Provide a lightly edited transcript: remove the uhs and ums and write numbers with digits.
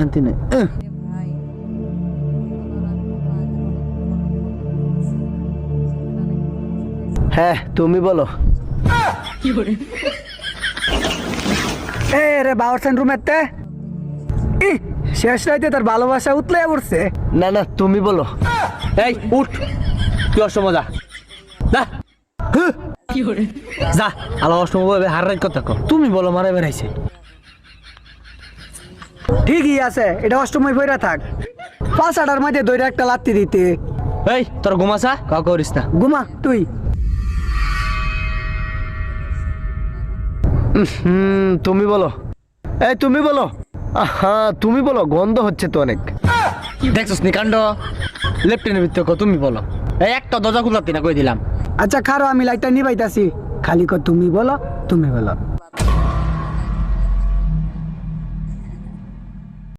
শান্তি নেই। হ্যাঁ তুমি বলো। এ রে বাউরসেন রুমেতে শেষ রাইতে তার ভালোবাসা উতলে পড়ছে। না না তুমি বলো। এই উঠ, তুই অসময় যা যা, আলো অসময় হার রাত কথা কো। তুমি বলো মারা বেড়াইছে। ঠিকই আছে, এটা অষ্টময় বইরা থাক। 5-8টার মধ্যে দইরা একটা লাত্তি দিতে। এই তোর ঘুমাসা কাউ করিস না। ঘুমা তুই। তুমি বলো। এই তুমি বলো। হ্যাঁ তুমি বলো, গন্ধ হচ্ছে তো অনেক। দেখছিস নি কাণ্ড, লেফটেনের ভিতরে কো তুমি বলো। এই একটা দরজা খুলাতি না কই দিলাম। আচ্ছা খারো, আমি লাইটটা নিবাইতাছি। খালি কর তুমি বলো, তুমি বলো।